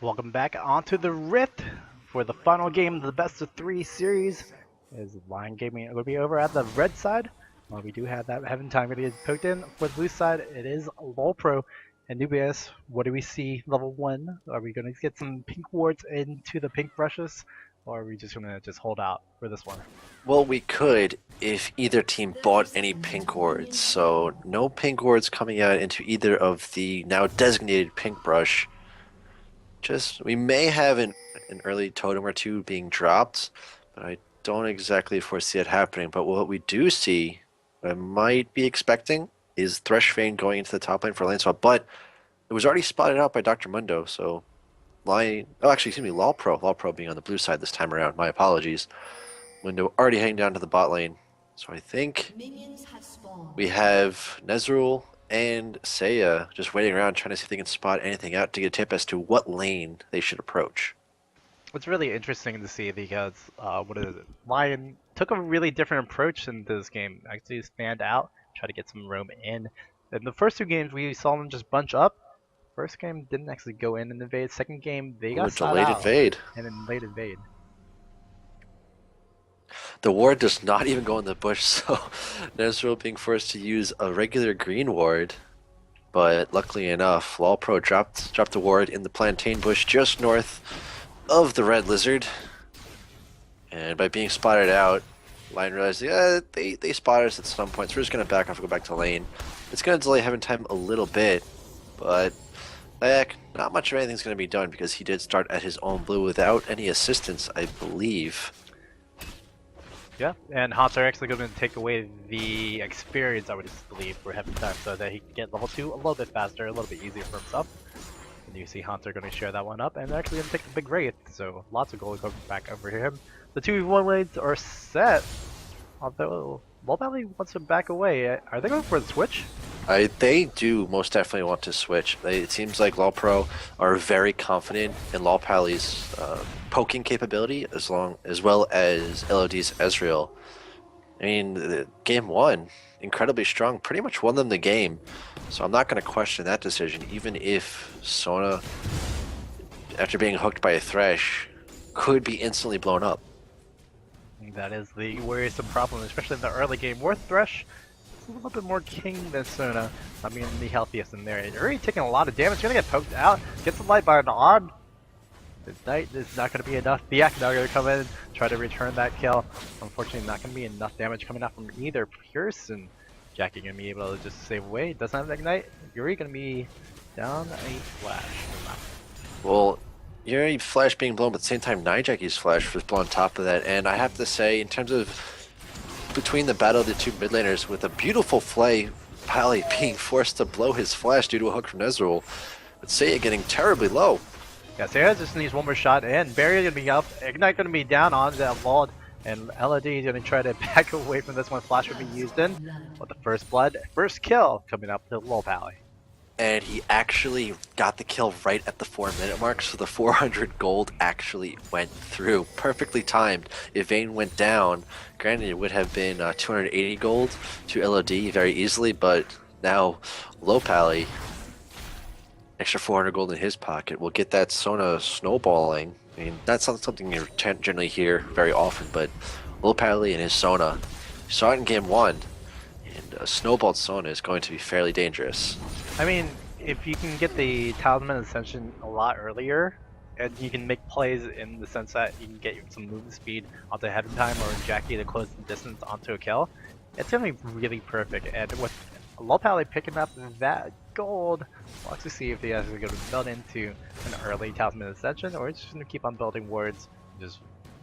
Welcome back onto the Rift for the final game of the best of three series. Is Lyon Gaming going to be over at the red side? Well, we do have that Heaven Time going to get poked in. For the blue side, it is LoLpro and Nubius. What do we see? Level 1. Are we going to get some pink wards into the pink brushes? Or are we just going to just hold out for this one? Well, we could if either team bought any pink wards. So no pink wards coming out into either of the now designated pink brush. Just we may have an early totem or two being dropped, but I don't exactly foresee it happening. But what we do see, what I might be expecting, is Thresh Vayne going into the top lane for lane swap. But it was already spotted out by Dr. Mundo, so LoLpro being on the blue side this time around. My apologies. Mundo already heading down to the bot lane. So I think we have Nezreal and Seiya just waiting around trying to see if they can spot anything out to get a tip as to what lane they should approach. It's really interesting to see because Lion took a really different approach in this game. Actually stand out, try to get some roam in. In the first two games we saw them just bunch up. First game didn't actually go in and invade. Second game they got sought delayed out invade. and then late invade. The ward does not even go in the bush, so Nezreal being forced to use a regular green ward. But luckily enough, LoLpro dropped the ward in the plantain bush just north of the red lizard. And by being spotted out, Lion realized they spotted us at some point, so we're just going to back off and go back to lane. It's going to delay Heaven Time a little bit, but not much of anything's going to be done because he did start at his own blue without any assistance, I believe. Yeah, and Haunter actually going to take away the experience, I would believe, for Heaven Time so that he can get level 2 a little bit faster, a little bit easier for himself. And you see Haunter going to share that one up and actually going to take the big Wraith, so lots of gold coming back over him. The 2v1 lanes are set, although LoLpro wants to back away. Are they going for the switch? They do most definitely want to switch. It seems like LoLpro are very confident in LoLpally's poking capability as well as LOD's Ezreal. I mean, game 1, incredibly strong, pretty much won them the game. So I'm not going to question that decision, even if Sona, after being hooked by a Thresh, could be instantly blown up. That is the worrisome problem, especially in the early game, where Thresh a little bit more king than Sona. I mean, the healthiest in there. You're already taking a lot of damage. You're gonna get poked out. Gets the light bind on. The Knight is not gonna be enough. The Yak now gonna come in, try to return that kill. Unfortunately, not gonna be enough damage coming out from either Pearson. Jackie gonna be able to just save away. Doesn't have Ignite. Yuri gonna be down a flash. Well, Yuri flash being blown, but at the same time, Jackie's flash was blown on top of that. And I have to say, in terms of between the battle of the two mid laners, with a beautiful play, Pally being forced to blow his flash due to a hook from Ezreal, but Seiya getting terribly low. Yeah, Seiya just needs one more shot, and Barrier gonna be up. Ignite gonna be down on that vault, and LOD is gonna try to back away from this one. Flash will be used in. With the first blood, first kill coming up to LoLpro. And he actually got the kill right at the 4-minute mark, so the 400 gold actually went through. Perfectly timed. If Vayne went down, granted it would have been 280 gold to LOD very easily, but now LoLpro, extra 400 gold in his pocket, will get that Sona snowballing. I mean, that's not something you generally hear very often, but LoLpro and his Sona, you saw it in game 1, and a snowballed Sona is going to be fairly dangerous. I mean, if you can get the Talisman Ascension a lot earlier, and you can make plays in the sense that you can get some movement speed onto Heaven Time or Jackie to close the distance onto a kill, it's gonna be really perfect. And with LoLpro picking up that gold, we'll actually see if he has to go to build into an early Talisman Ascension, or he's just gonna keep on building wards and just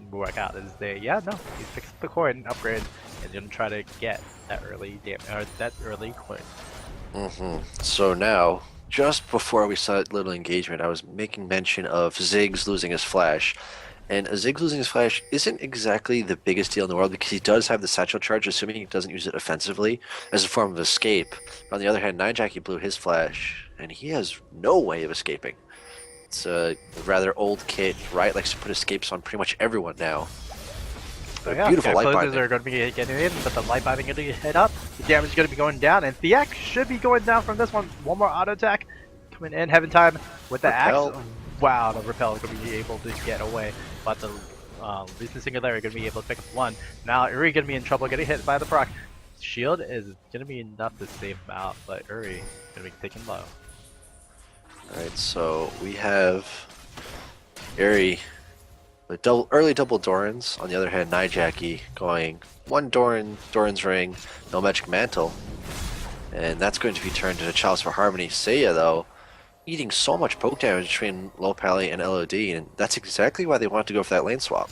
work out his day. Yeah, no, he's picks up the core and upgrade, and gonna try to get that early clear. So now, just before we saw that little engagement, I was making mention of Ziggs losing his flash. And Ziggs losing his flash isn't exactly the biggest deal in the world because he does have the satchel charge, assuming he doesn't use it offensively, as a form of escape. But on the other hand, Jackie blew his flash, and he has no way of escaping. It's a rather old kit. Riot likes to put escapes on pretty much everyone now. So yeah, beautiful light binding. Are going to be getting in, but the light binding going to hit up. The damage is going to be going down, and Thiak should be going down from this one. One more auto attack coming in. Heaven Time with the axe. wow, the repel is going to be able to get away, but the Lucent Singularity going to be able to pick up one. Now Uri going to be in trouble getting hit by the proc. Shield is going to be enough to save him out, but Uri going to be taken low. Alright, so we have Uri with early double Dorans. On the other hand, Nijaki going one Doran's Ring, no Magic Mantle. And that's going to be turned into Chalice for Harmony. Seiya, though, eating so much poke damage between LoLpro and LOD, and that's exactly why they wanted to go for that lane swap.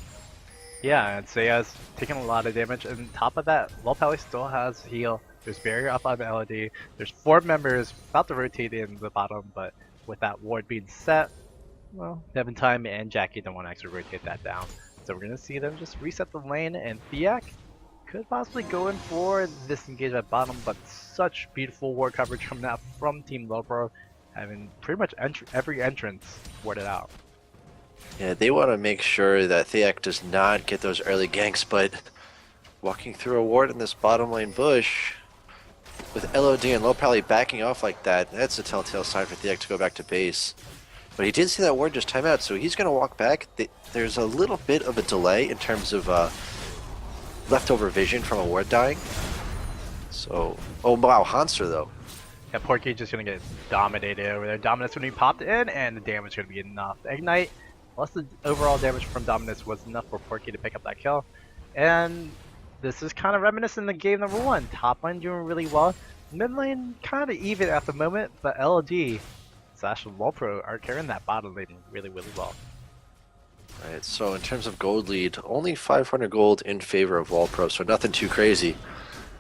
Yeah, and Seiya's taking a lot of damage, and on top of that, LoLpro still has heal. There's barrier up on the LOD. There's 4 members about to rotate in the bottom, but with that ward being set, well, Time and Jackie don't want to actually rotate that down. So we're going to see them just reset the lane, and Thiak could possibly go in for this engagement at bottom, but such beautiful ward coverage coming out from Team LoLpro, having pretty much every entrance warded out. Yeah, they want to make sure that Thiak does not get those early ganks, but walking through a ward in this bottom lane bush, with LOD and LoLpro backing off like that, that's a telltale sign for Thiak to go back to base. But he did see that ward just time out, so he's going to walk back. There's a little bit of a delay in terms of leftover vision from a ward dying. So, oh wow, Hanser though. Yeah, Porky just gonna get dominated over there. Dominus when he popped in, and the damage gonna be enough. Ignite, plus the overall damage from Dominus was enough for Porky to pick up that kill. And this is kind of reminiscent of game number 1. Top lane doing really well. Mid lane kind of even at the moment, but LOD / LoLpro are carrying that bottom lane really, really well. Alright, so in terms of gold lead, only 500 gold in favor of LoLpro, so nothing too crazy.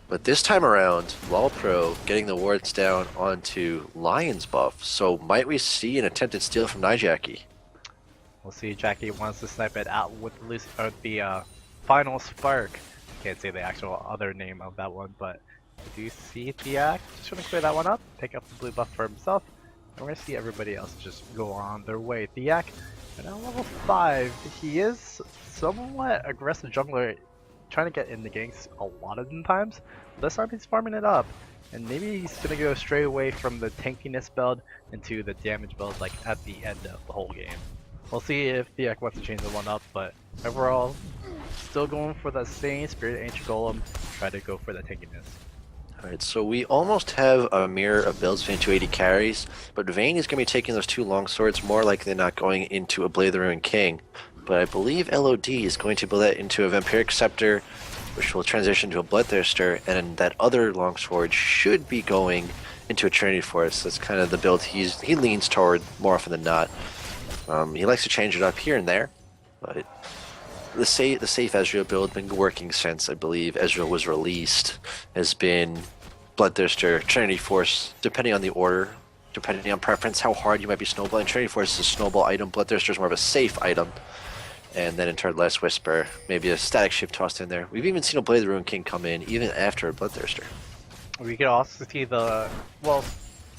But this time around, LoLpro getting the wards down onto Lion's buff, so might we see an attempted steal from Nijaki? We'll see. Jackie wants to snipe it out with the final spark. Can't say the actual other name of that one, but I do see Thiak just gonna clear that one up, pick up the blue buff for himself, and we're gonna see everybody else just go on their way. Thiak, and now level 5, he is somewhat aggressive jungler, trying to get in the ganks a lot of the times. This time he's farming it up, and maybe he's gonna go straight away from the tankiness build into the damage build, like at the end of the whole game. We'll see if Thiak wants to change the one up, but overall, still going for the same Spirit Ancient Golem, try to go for the tankiness. Alright, so we almost have a mirror of builds between 280 carries, but Vayne is going to be taking those 2 long swords, more likely than not going into a Blade of the Ruined King. But I believe LOD is going to build that into a Vampiric Scepter, which will transition to a Bloodthirster, and that other longsword should be going into a Trinity Force. That's kind of the build he leans toward more often than not. He likes to change it up here and there, but the safe Ezreal build been working since I believe Ezreal was released. Has been Bloodthirster, Trinity Force, depending on the order, depending on preference, how hard you might be snowballing. Trinity Force is a snowball item, Bloodthirster is more of a safe item. And then in turn, Last Whisper, maybe a Static Shift tossed in there. We've even seen a Blade of the Ruined King come in, even after a Bloodthirster. We could also see the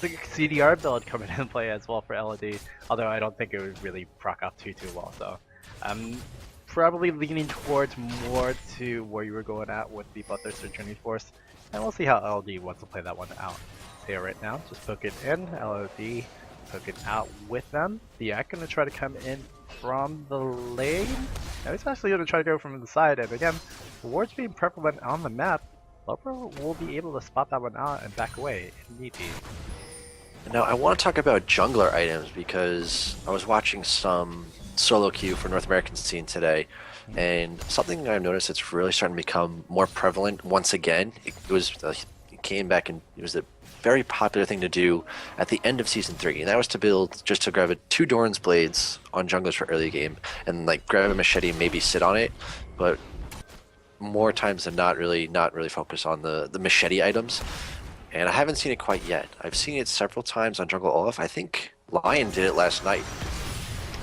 CDR build coming in play as well for LOD, although I don't think it would really proc off too well, so I'm probably leaning towards more to where you were going at with the Bloodthirster Trinity Force, and we'll see how LOD wants to play that one out. So right now, just poke it in, LOD poke it out with them. Thiak gonna try to come in from the lane. Now he's actually going to try to go from the side, and again, the wards being prevalent on the map, LoLpro will be able to spot that one out and back away if need be. Now I want to talk about jungler items because I was watching some solo queue for North American scene today, and something I've noticed that's really starting to become more prevalent once again. It came back and it was a very popular thing to do at the end of Season 3, and that was to build, just to grab 2 Doran's Blades on junglers for early game, and like grab a machete and maybe sit on it, but more times than not really focus on the machete items. And I haven't seen it quite yet. I've seen it several times on Jungle Olaf. I think Lion did it last night.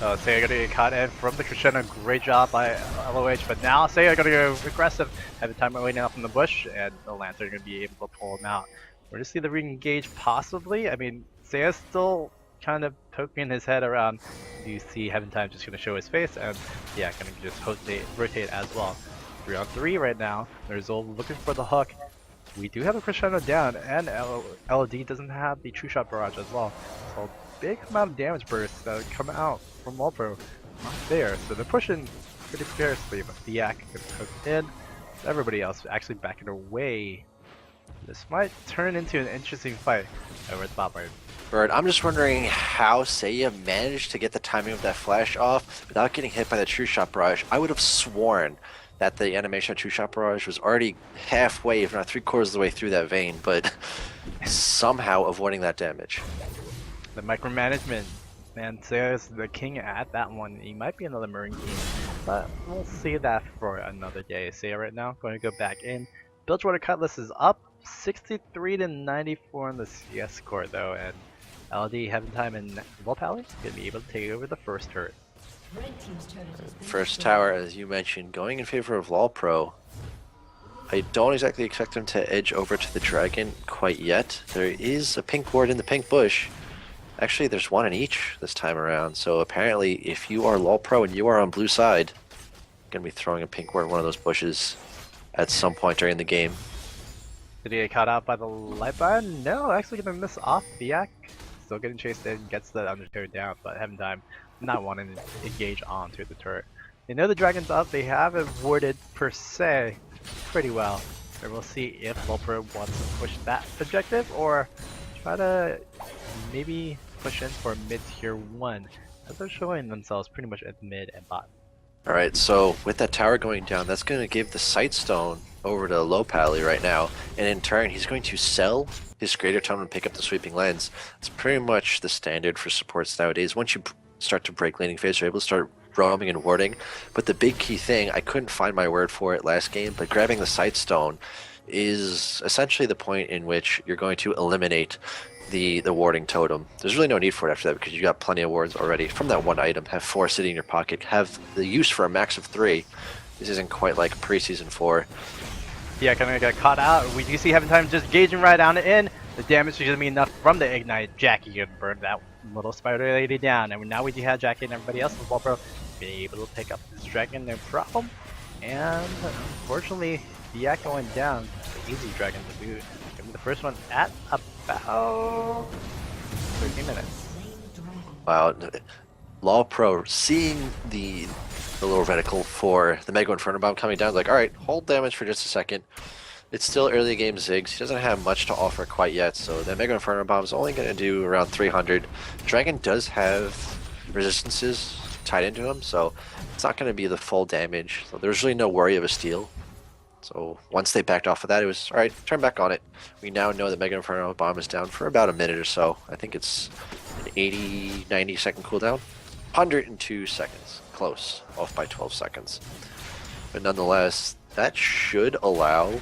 Seiya gonna get caught in from the crescendo. Great job by LOH, but now Seiya gonna go aggressive. Have the time waiting out from the bush, and the Lantern gonna be able to pull him out. We're gonna see the re-engage possibly. I mean, Seiya's still kind of poking his head around. You see Heaven Time just gonna show his face, and yeah, gonna just rotate as well. 3-on-3 right now. There's Zol looking for the hook. we do have a crescendo down, and LOD doesn't have the true shot barrage as well. So big amount of damage bursts that come out from LoLpro not there. So they're pushing pretty fiercely, but Diak can hook in. Everybody else actually backing away. This might turn into an interesting fight over the top lane. Bird, I'm just wondering how Seiya managed to get the timing of that flash off without getting hit by the true shot barrage. I would have sworn that the animation of true shot barrage was already halfway, if not 3/4 of the way through that vein, but somehow avoiding that damage. The micromanagement. Man, Seiya's the king at that one. He might be another Marine King, but we'll see that for another day. Seiya right now going to go back in. Bilgewater Cutlass is up 63 to 94 on the CS score though, and LD Heaven Time and LoLpro gonna be able to take over the first turret. First tower, as you mentioned, going in favor of LoLpro. I don't exactly expect him to edge over to the dragon quite yet. There is a pink ward in the pink bush. Actually, there's one in each this time around. So apparently, if you are LoLpro and you are on blue side, you're gonna be throwing a pink ward in one of those bushes at some point during the game. Did he get caught out by the light button? No, actually gonna miss off Diak. Still getting chased in, gets the Undertow down, but Heaven Time not wanting to engage onto the turret. They know the dragon's up, they have avoided per se pretty well. And we'll see if LoLpro wants to push that objective or try to maybe push in for mid-tier 1, as they're showing themselves pretty much at mid and bot. Alright, so with that tower going down, that's going to give the Sightstone over to LoLpro right now, and in turn he's going to sell his Greater Tome and pick up the Sweeping Lens. It's pretty much the standard for supports nowadays. Once you start to break laning phase, you're able to start roaming and warding, but the big key thing, I couldn't find my word for it last game, but grabbing the Sightstone is essentially the point in which you're going to eliminate the warding totem. There's really no need for it after that because you got plenty of wards already from that one item. Have 4 sitting in your pocket. Have the use for a max of 3. This isn't quite like pre-season 4. Yeah, kind of got caught out. We do see Heaven Time just gauging right on it in. The damage is going to be enough from the Ignite. Jackie gonna burn that little spider lady down. And now we do have Jackie and everybody else in LoLpro being able to pick up this dragon, no problem. And unfortunately, Diak going down. Easy dragon to boot. The first one at about 13 minutes. Wow. LoLpro seeing the little reticle for the Mega Inferno Bomb coming down, like, alright, hold damage for just a second. It's still early game Ziggs. He doesn't have much to offer quite yet, so the Mega Inferno Bomb is only going to do around 300. Dragon does have resistances tied into him, so it's not going to be the full damage. So there's really no worry of a steal. So once they backed off of that, it was, alright, turn back on it. We now know that Mega Inferno Bomb is down for about a minute or so. I think it's an 80, 90 second cooldown. 102 seconds. Close. Off by 12 seconds. But nonetheless, that should allow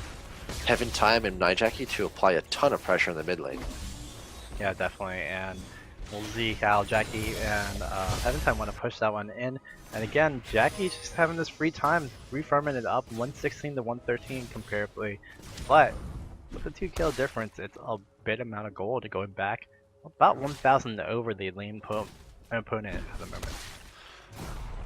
Heaven Time and Nijaki to apply a ton of pressure in the mid lane. Yeah, definitely. And we'll see how Jackie and Heaven Time want to push that one in. And again, Jackie's just having this free time, refarming it up 116 to 113 comparably. But with the 2 kill difference, it's a bit amount of gold going back about 1,000 over the lane opponent at the moment.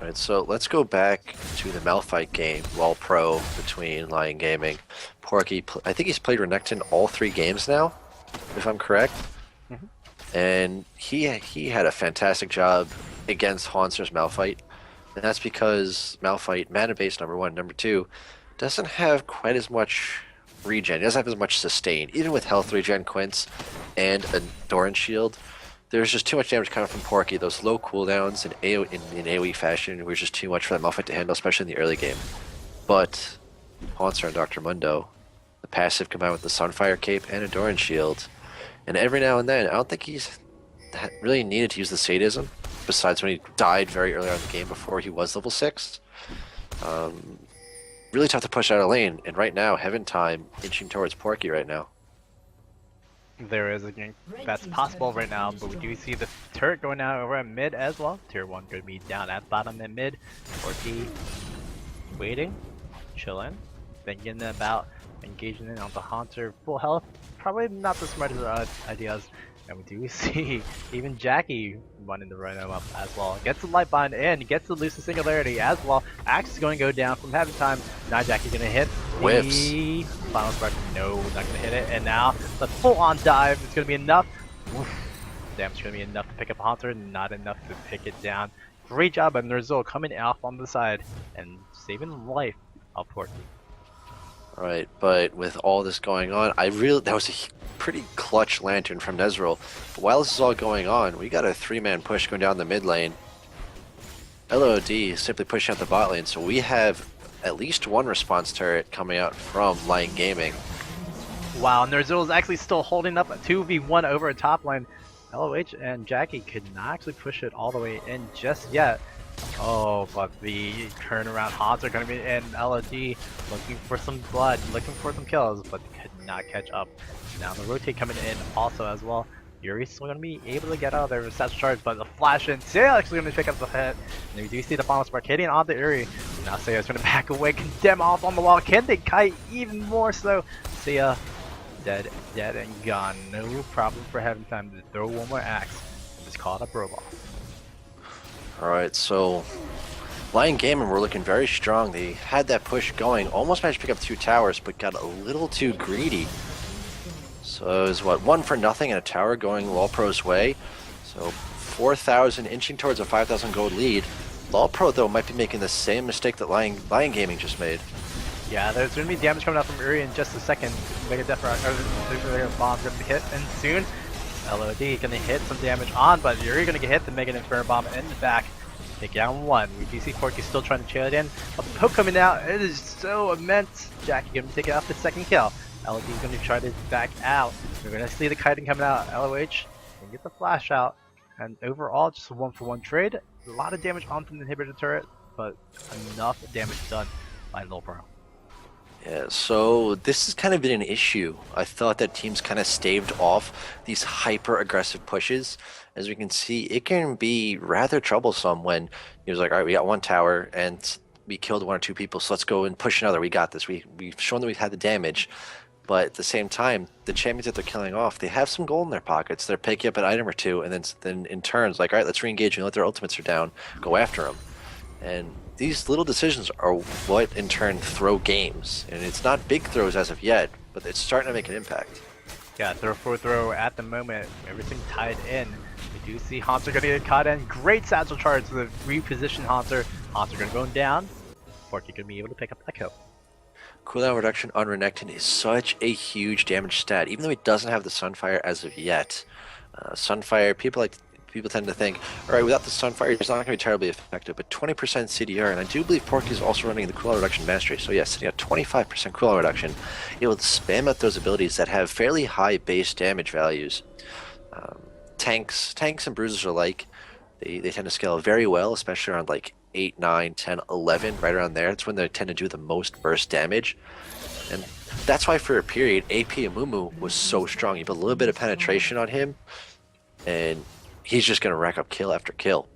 Alright, so let's go back to the Malphite game, LoLpro between Lyon Gaming. Porky, I think he's played Renekton all 3 games now, if I'm correct. And he had a fantastic job against Haunster's Malphite. And that's because Malphite, mana base number 1, number 2, doesn't have quite as much regen. He doesn't have as much sustain. Even with health regen Quince and a Doran shield, there's just too much damage coming from Porky. Those low cooldowns in AoE fashion were just too much for that Malphite to handle, especially in the early game. But Haunster and Dr. Mundo, the passive combined with the Sunfire Cape and a Doran shield, and every now and then, I don't think he's really needed to use the sadism, besides when he died very early on in the game before he was level 6. Really tough to push out of lane, and right now, Heaven Time inching towards Porky right now. There is a game that's possible right now, but we do see the turret going down over at mid as well. Tier 1 going to be down at bottom and mid. Porky waiting, chilling, thinking about engaging in on the Haunter full health. Probably not the smartest ideas. And we do see even Jackie running the run up as well. Gets the light bind in, gets the Lucid Singularity as well. Axe is going to go down from Heaven Time. Now Jackie's going to hit Whiffs. the final spark. No, not gonna hit it. And now the full-on dive is gonna be enough. Oof. Damage gonna be enough to pick up Haunter, not enough to pick it down. Great job by Nerzel coming off on the side and saving the life of Porky. Right, but with all this going on, that was a pretty clutch lantern from Nezreal. But while this is all going on, we got a 3-man push going down the mid lane. LOD is simply pushing out the bot lane, so we have at least one response turret coming out from Lyon Gaming. Wow, Nerzel is actually still holding up a 2v1 over a top lane. LOH and Jackie could not actually push it all the way in just yet. Oh, but the turnaround Haunts are going to be in. LOD looking for some blood, looking for some kills, but could not catch up. Now the rotate coming in also as well. Yuri's still going to be able to get out of there with such charge, but the flash in, Seiya actually going to pick up the hit. And we do see the final spark hitting on the Yuri. Now Seiya's going to back away, condemn off on the wall. Can they kite even more so? Seiya dead and gone. No problem for having time to throw one more axe. Just call it a bro ball. Alright, so Lyon Gaming were looking very strong. They had that push going, almost managed to pick up 2 towers, but got a little too greedy. So it was what, 1 for nothing and a tower going LoLpro's way. So 4,000 inching towards a 5,000 gold lead. LoLpro though might be making the same mistake that Lyon Gaming just made. Yeah, there's going to be damage coming out from Uri in just a second. Mega Death Rock, or bomb's going to be hit, and soon LOD going to hit some damage on, but Uri going to get hit. The Mega Inferno Bomb in the back. Take down 1. We do see Porky still trying to chain it in, but the poke coming out, it is so immense. Jackie going to take it off the second kill. LOD is going to try to back out. We're going to see the kiting coming out. LOH can get the flash out, and overall just a 1-for-1 trade. A lot of damage onto the inhibitor turret, but enough damage done by LoLpro. Yeah, so this has kind of been an issue. I thought that teams kind of staved off these hyper-aggressive pushes. As we can see, it can be rather troublesome when he was like, all right, we got 1 tower and we killed 1 or 2 people, so let's go and push another. We got this. We've shown that we've had the damage. But at the same time, the champions that they're killing off, they have some gold in their pockets. They're picking up an item or 2, and then in turns, like, all right, let's re-engage and let their ultimates are down, go after them. And these little decisions are what in turn throw games, and it's not big throws as of yet, but it's starting to make an impact. Yeah, throw for throw at the moment, everything tied in. We do see Haunter gonna get caught in. Great satchel charge to reposition Haunter. Haunter gonna go down. Porky gonna be able to pick up that kill. Cooldown reduction on Renekton is such a huge damage stat, even though he doesn't have the Sunfire as of yet. Sunfire, people tend to think, all right, without the Sunfire, it's not going to be terribly effective, but 20% CDR, and I do believe Porky is also running the cooldown reduction mastery, so yes, sitting at 25% cooldown reduction, it will spam out those abilities that have fairly high base damage values. Tanks and bruisers alike, they tend to scale very well, especially around like 8, 9, 10, 11, right around there. That's when they tend to do the most burst damage. And that's why for a period, AP Amumu was so strong. You put a little bit of penetration on him, and he's just going to rack up kill after kill.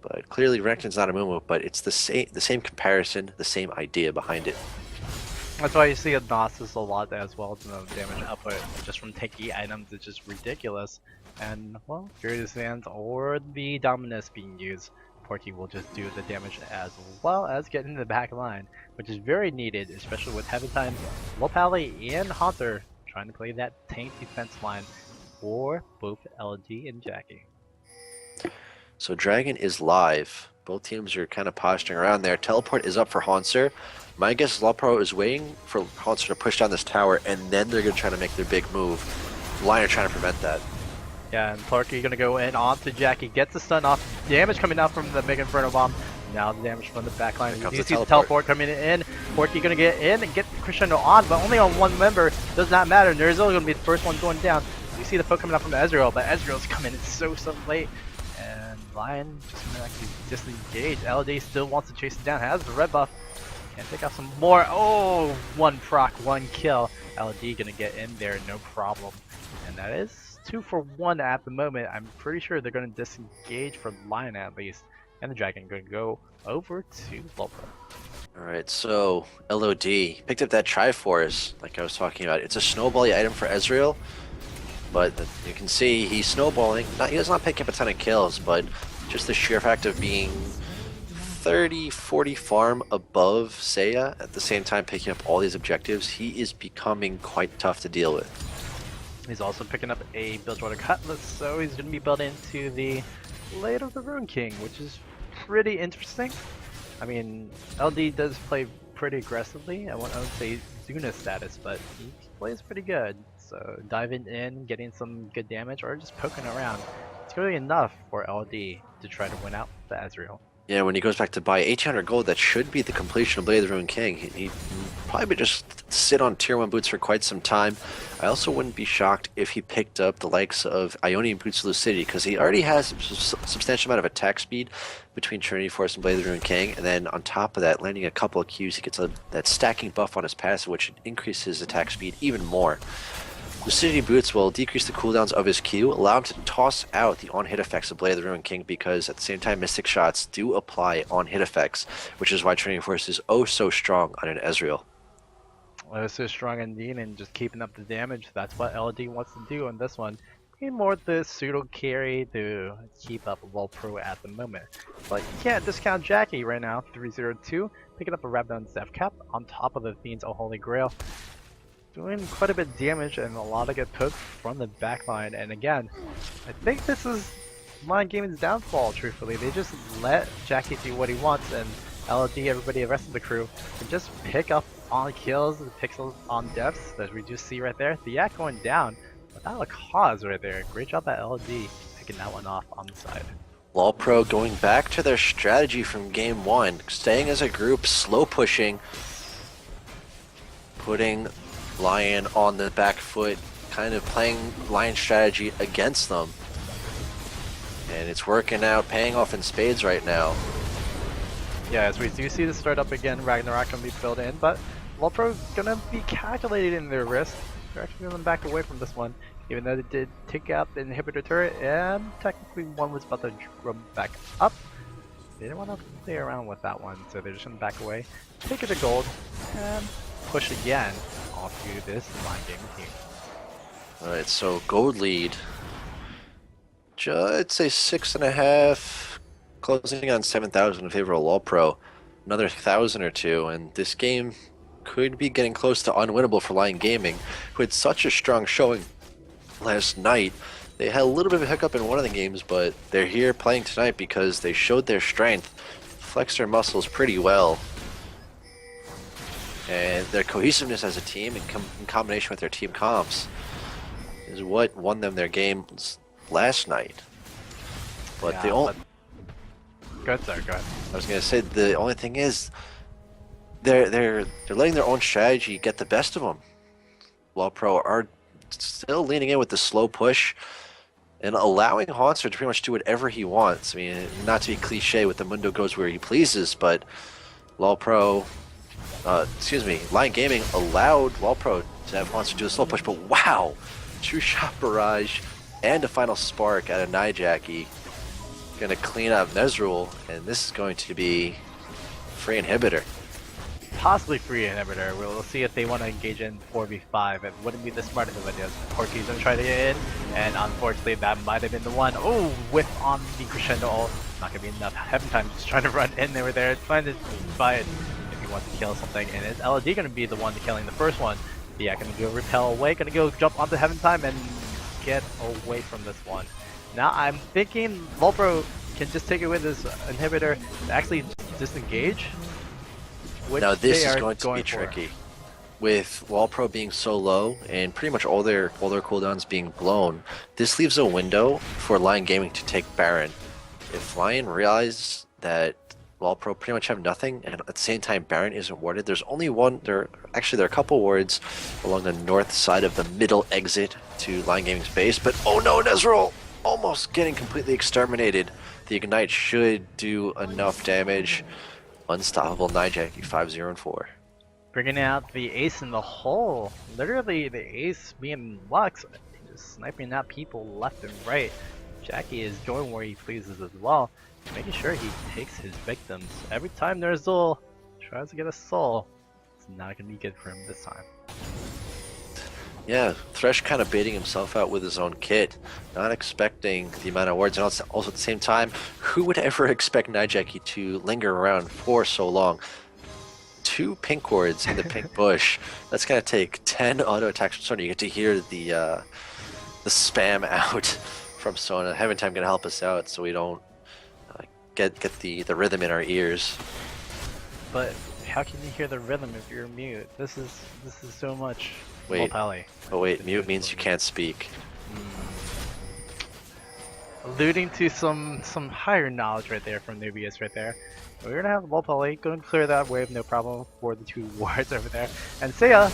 But clearly Renekton's not Amumu, but it's the same comparison, the same idea behind it. That's why you see a Gnosis a lot as well. The damage output just from tanky items is just ridiculous. And, well, Furious Sands or the Dominus being used, Porky will just do the damage as well as get into the back line, which is very needed, especially with Heaven Time, Lopali, and Haunter trying to play that tank defense line for both LG and Jackie. So Dragon is live. Both teams are kind of posturing around there. Teleport is up for Haunter. My guess is LoLpro is waiting for Haunter to push down this tower, and then they're going to try to make their big move. Lyon are trying to prevent that. Yeah, and Porky gonna go in onto Jackie, gets the stun off, damage coming out from the Mega Inferno Bomb. Now the damage from the backline. You see the teleport coming in. Porky gonna get in and get Crescendo on, but only on 1 member. Does not matter. Nerzel gonna be the first one going down. You see the poke coming out from Ezreal, but Ezreal's coming in so late. And Lyon just gonna actually disengage. LD still wants to chase it down, has the red buff. Can take out some more. Oh, 1 proc, 1 kill. LD gonna get in there, no problem. And that is 2 for 1 at the moment. I'm pretty sure they're going to disengage from Lyon at least. And the Dragon going to go over to LoLpro. Alright, so LOD picked up that Triforce, like I was talking about. It's a snowbally item for Ezreal, but you can see he's snowballing. He does not pick up a ton of kills, but just the sheer fact of being 30-40 farm above Seiya, at the same time picking up all these objectives, he is becoming quite tough to deal with. He's also picking up a Bilgewater Cutlass, so he's going to be built into the Blade of the Rune King, which is pretty interesting. I mean, LD does play pretty aggressively. I wouldn't say Zuna status, but he plays pretty good. So diving in, getting some good damage, or just poking around, it's going to be enough for LD to try to win out the Azrael. Yeah, when he goes back to buy 1800 gold, that should be the completion of Blade of the Rune King. He probably just sit on tier 1 boots for quite some time. I also wouldn't be shocked if he picked up the likes of Ionian Boots Lucidity, because he already has a substantial amount of attack speed between Trinity Force and Blade of the Rune King, and then on top of that, landing a couple of Qs, he gets that stacking buff on his passive, which increases his attack speed even more. Lucidity Boots will decrease the cooldowns of his Q, allow him to toss out the on-hit effects of Blade of the Ruined King, because at the same time Mystic Shots do apply on-hit effects, which is why Training Force is oh so strong on an Ezreal. Well, it's so strong indeed, and just keeping up the damage, that's what LD wants to do on this one. Need more the pseudo carry to keep up LoLpro at the moment. But you can't discount Jackie right now, 302, picking up a Rabdon Zeph Cap on top of the Fiend's Holy Grail. Doing quite a bit of damage and a lot of good poke from the backline. And again, I think this is Lyon Gaming's downfall, truthfully. They just let Jackie do what he wants, and LD, everybody, the rest of the crew, can just pick up on kills, pixels on deaths, as we just see right there. The yak going down without a cause right there. Great job at LD picking that one off on the side. LoLpro going back to their strategy from game 1, staying as a group, slow pushing, putting Lyon on the back foot, kind of playing Lyon strategy against them. And it's working out, paying off in spades right now. Yeah, as we do see the start up again, Ragnarok can be filled in, but LoLpro gonna be calculated in their risk. They're actually gonna back away from this one, even though they did take out the inhibitor turret, and technically one was about to drum back up. They didn't want to play around with that one, so they're just gonna back away, take it to gold, and push again onto this Lyon Gaming team. Alright, so gold lead. I'd say 6.5, closing on 7,000 in favor of LoLpro. Another 1,000 or two, and this game could be getting close to unwinnable for Lyon Gaming, who had such a strong showing last night. They had a little bit of a hiccup in one of the games, but they're here playing tonight because they showed their strength, flexed their muscles pretty well. And their cohesiveness as a team in combination with their team comps is what won them their games last night. But Yeah, the only... Go ahead, sir, go ahead. I was gonna say, the only thing is they're letting their own strategy get the best of them. LoLpro are still leaning in with the slow push and allowing Haunter to pretty much do whatever he wants. I mean, not to be cliche with the Mundo goes where he pleases, but Lyon Gaming allowed LoLpro to have Haunter do the slow push, but wow! Two-shot barrage and a final spark out of Nijaki. Gonna clean up Nezreal, and this is going to be free inhibitor. Possibly free inhibitor. We'll see if they want to engage in 4v5. It wouldn't be the smartest of ideas. Corky's gonna try to get in, and unfortunately that might have been the one. Oh, whiff on the crescendo ult. Not gonna be enough. Heaven time just trying to run in over there, trying to buy it if he wants to kill something. And is LD gonna be the one killing the first one? Yeah, gonna go repel away, gonna go jump onto Heaven time and get away from this one. Now I'm thinking LoLpro can just take it with his inhibitor to actually disengage. Now this is going to be tricky. With LoLpro being so low and pretty much all their cooldowns being blown, this leaves a window for Lyon Gaming to take Baron. If Lyon realizes that LoLpro pretty much have nothing, and at the same time Baron isn't warded, there's only one, there are a couple wards along the north side of the middle exit to Lyon Gaming's base, but oh no, Nezreal! Almost getting completely exterminated. The Ignite should do enough damage. Unstoppable Nijaki, 5-0-4. Bringing out the ace in the hole. Literally the ace being Lux, just sniping out people left and right. Jackie is going where he pleases as well, making sure he takes his victims. Every time Tries to get a soul, it's not going to be good for him this time. Yeah, Thresh kind of baiting himself out with his own kit, not expecting the amount of wards, and also at the same time, who would ever expect Nijaki to linger around for so long? 2 pink wards in the pink bush. That's gonna take 10 auto attacks from Sona. You get to hear the spam out from Sona. Heaven Time gonna help us out so we don't get the rhythm in our ears. But how can you hear the rhythm if you're mute? This is so much. Wait. Lolpally. Oh wait, mute means you can't speak. Alluding to some higher knowledge right there from Nubius right there. We're gonna have Lolpally going to clear that wave, no problem for the 2 wards over there. And Seiya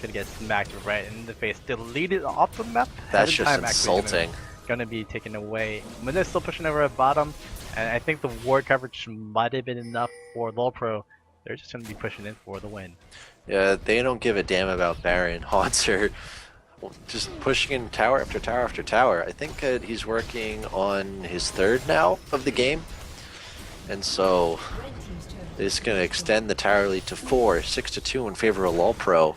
gonna get smacked right in the face, deleted off the map. That's Heaven just Time actually insulting. Gonna be taken away. Munda's still pushing over at bottom, and I think the ward coverage might have been enough for LoLpro. They're just gonna be pushing in for the win. Yeah, they don't give a damn about Baron. Haunts are just pushing in tower after tower after tower. I think he's working on his 3rd now of the game. And so they're just going to extend the tower lead to 4, 6-2 in favor of LoLpro.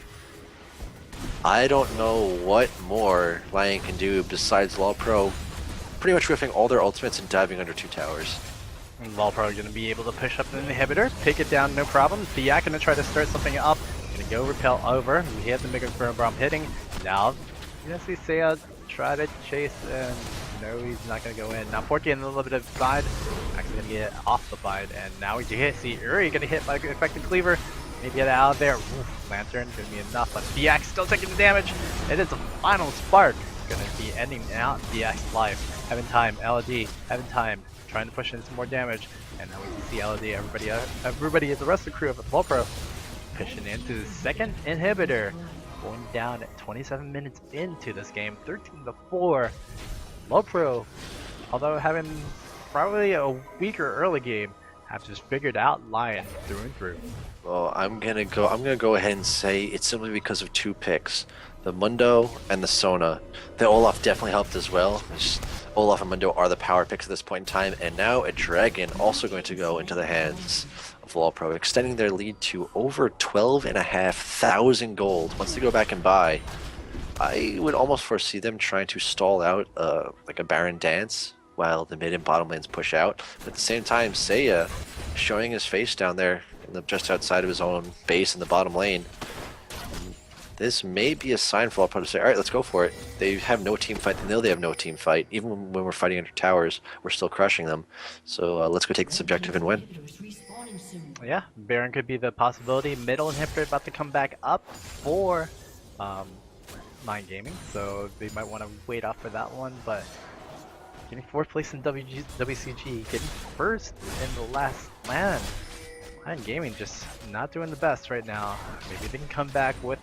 I don't know what more Lyon can do besides LoLpro pretty much whiffing all their ultimates and diving under 2 towers. And LoLpro going to be able to push up an inhibitor, take it down, no problem. Fiat going to try to start something up. Going to go repel over. He has the Mega Bomb hitting. Now, you know, see Seiya try to chase, and no, he's not going to go in. Now, Porky in a little bit of side, actually going to get off the side, and now we do see Uri going to hit by Effective Cleaver. Maybe get out of there. Oof, Lantern going to be enough, but Fiat still taking the damage. It is a final spark. Going to be ending out Fiat's life. Heaven Time, LD, Heaven Time, trying to push in some more damage, and now we can see LD, everybody, the rest of the crew of LoLpro pushing into the 2nd inhibitor, going down at 27 minutes into this game, 13-4. LoLpro, although having probably a weaker early game, have just figured out Lyon through and through. Well, I'm gonna go ahead and say it's simply because of 2 picks. The Mundo and the Sona. The Olaf definitely helped as well. Olaf and Mundo are the power picks at this point in time, and now a Dragon also going to go into the hands of LoLpro, extending their lead to over 12,500 gold. Once they go back and buy, I would almost foresee them trying to stall out like a Baron dance while the mid and bottom lanes push out. But at the same time, Seiya showing his face down there just outside of his own base in the bottom lane. This may be a sign for LoLpro to say, alright, let's go for it. They have no team fight. They know they have no team fight. Even when we're fighting under towers, we're still crushing them. So let's go take this objective and win. Yeah, Baron could be the possibility. Middle inhibitor about to come back up for Lyon Gaming, so they might want to wait off for that one, but getting 4th place in WCG, getting 1st in the last land. Lyon Gaming just not doing the best right now. Maybe they can come back with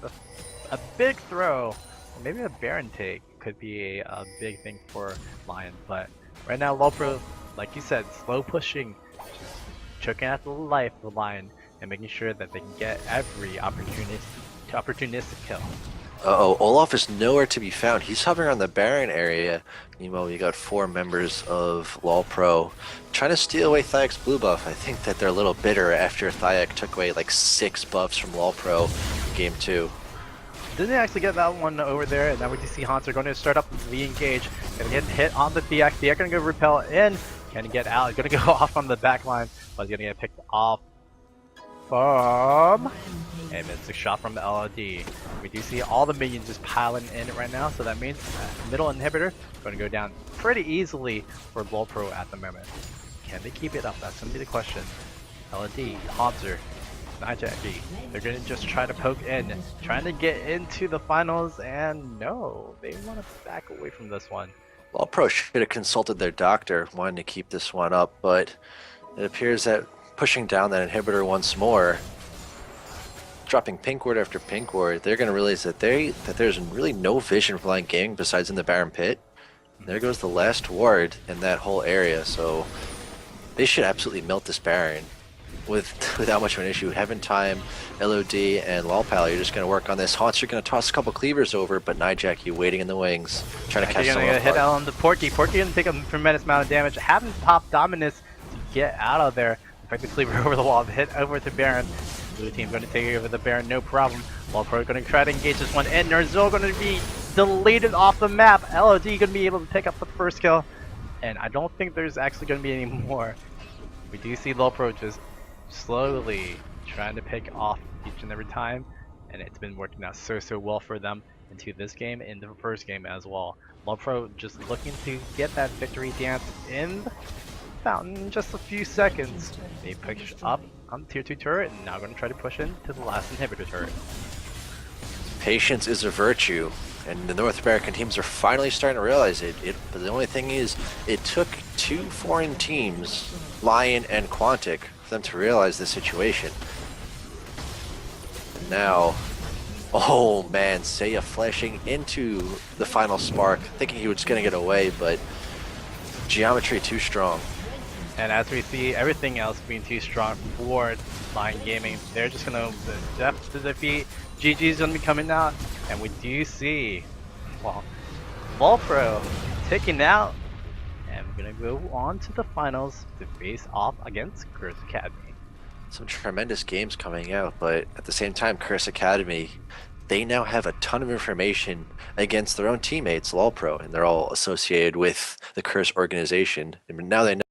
a big throw, or maybe a Baron take could be a big thing for Lyon. But right now, LoLpro, like you said, slow pushing, just choking at the life of Lyon and making sure that they can get every opportunistic kill. Uh-oh, Olaf is nowhere to be found. He's hovering on the Baron area. Meanwhile, we got 4 members of LoLpro trying to steal away Thayek's blue buff. I think that they're a little bitter after Thayek took away like 6 buffs from LoLpro in Game 2. Didn't actually get that one over there, and now we can see Haunter going to start up the engage. Gonna get hit on the Fiat. Fiat gonna go repel in. Gonna get out. Gonna go off on the back line, but he's gonna get picked off from... And it's a shot from the LOD. We do see all the minions just piling in right now, so that means middle inhibitor going to go down pretty easily for LoLpro at the moment. Can they keep it up? That's going to be the question. LOD, Haunter, Nijaki, they're going to just try to poke in, trying to get into the finals, and no, they want to back away from this one. LoLpro should have consulted their doctor, wanting to keep this one up, but it appears that pushing down that inhibitor once more, dropping pink ward after pink ward, they're going to realize that there's really no vision for Lyon Gaming besides in the Baron pit. And there goes the last ward in that whole area, so they should absolutely melt this Baron without much of an issue. Heaven Time, LOD, and Lolpal, you're just going to work on this. Haunts are going to toss a couple cleavers over, but Nijaki waiting in the wings, trying to catch someone They're going to hit apart. on the Porky. Porky going to take a tremendous amount of damage. Having pop Dominus to get out of there. In fact, the cleaver over the wall, hit over to Baron. Blue team going to take over the Baron, no problem. LoLpro going to try to engage this one, and Ner'zhul going to be deleted off the map. LOD going to be able to pick up the first kill, and I don't think there's actually going to be any more. We do see LoLpro just slowly trying to pick off each and every time, and it's been working out so well for them into this game and the first game as well. LoLpro just looking to get that victory dance in the fountain in just a few seconds. They pushed up on the tier 2 turret and now going to try to push in to the last inhibitor turret. Patience is a virtue, and the North American teams are finally starting to realize it. But the only thing is, it took two foreign teams, Lyon and Quantic, for them to realize the situation. Now, oh man, Seiya flashing into the final spark, thinking he was just going to get away, but geometry too strong. And as we see everything else being too strong for Lyon Gaming, they're just going to defeat. GG's going to be coming out, and we do see, well, LoLpro taken out, and we're going to go on to the finals to face off against Curse Academy. Some tremendous games coming out, but at the same time, Curse Academy, they now have a ton of information against their own teammates, LoLpro, and they're all associated with the Curse organization, and now they know